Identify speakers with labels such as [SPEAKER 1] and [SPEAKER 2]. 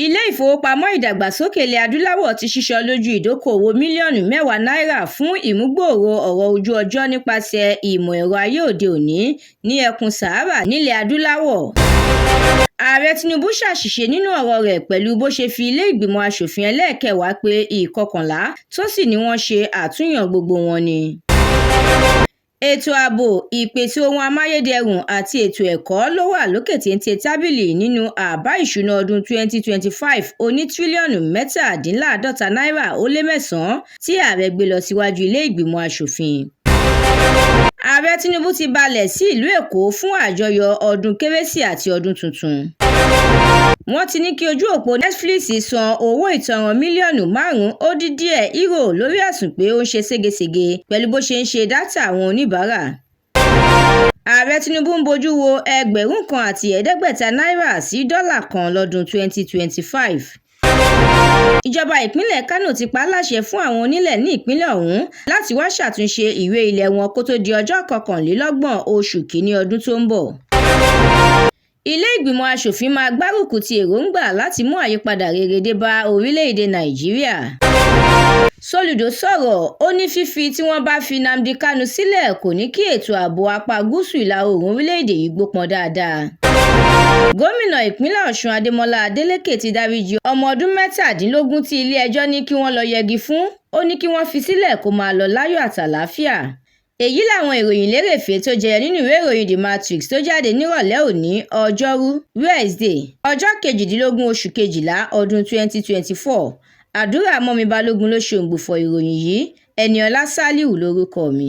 [SPEAKER 1] Ilé ìfowópamọ́ ìdàgbàsókè ilẹ̀ adúláwọ̀ ti ṣíṣọ lójú ìdókòwò mílíọ̀nù 10 náírà fún ìmúgbòòrò ọ̀rọ̀ ojú ọjọ́ nípasẹ̀ ìmọ̀ ẹ̀rọ ayé òde òní ní ẹkùn Sahara nílẹ̀ adúláwọ̀. Ààrẹ Tinubu ṣàṣìṣe nínú ọ̀rọ̀ rẹ̀ pẹ̀lú bó ṣe fi ilé ìgbìmọ̀ aṣòfin ẹlẹ́ẹ̀kẹwàá pé ìkọkànlá tó sì ní wọ́n ṣe àtúnyàn gbogbo wọn ni. Ètò ààbò, ìpèsè ohun amáyédẹrùn àti ètò ẹ̀kọ́ ló wà lókè téńté tábìlì nínú àbá ìṣúná ọdún 2025 oní tírílíọ̀nù 57 náírà ó lé 9 tí ààrẹ gbé lọ síwájú ilé ìgbìmọ̀ aṣòfin. Ààrẹ Tinubu ti balẹ̀ sí ìlú Èkó fún àjọyọ̀ ọdún Kérésì àti ọdún tuntun. Wọ́n ti ní kí ojú òpó Netflix san owó ìtanràn mílíọ̀nù 5 ó dín díẹ̀ euro lórí ẹ̀sùn pé ó ń ṣe ségesège pẹ̀lú bó ṣe ń ṣe dátà àwọn oníbàárà. Ààrẹ Tinubu ń bójú wo 1,500 náírà sí dọ́là kan lọ́dún 2025. Ìjọba ìpínlẹ̀ Kánò ti pa á láṣẹ fún àwọn onílẹ̀ ní ìpínlẹ̀ ọ̀hún láti wá ṣàtúnṣe ìwé ilẹ̀ wọn kó tó di ọjọ́ 29 oṣù kìíní ọdún tó ń bọ̀. Ilé ìgbìmọ̀ aṣòfin máa gbárùkù ti èròǹgbà láti mú àyípadà rere dé bá orílẹ̀-èdè Nàìjíríà. Soludo sọ̀rọ̀, ó ní fífi tí wọ́n bá fi Nnamdi Kanu sílẹ̀ kò ní kí ètò ààbò apá gúúsù ìlà oòrùn orílẹ̀-èdè yìí gbópọn dáadáa. Gómìnà ìpínlẹ̀ Ọ̀ṣun Adémọ́lá Adélékè ti dáríjì ọmọ ọdún 17 tí ilé-ẹjọ́ ní kí wọ́n lọ yẹgi fún, ó ní kí wọ́n fi sílẹ̀ kó máa lọ láyọ̀ àtàlàáfíà. Èyí làwọn ìròyìn lérèfé tó jẹyọ nínú ìwé ìròyìn The Matrix tó jáde nírọ̀lẹ́ òní Ọjọ́rú Wednesday ọjọ́ 18 oṣù kejìlá ọdún 2024. Àdúrà Mọ́mi Balógun ló ṣe òǹgbùfọ̀ ìròyìn yìí. Ẹniọlá Sálíù lórúkọ mi.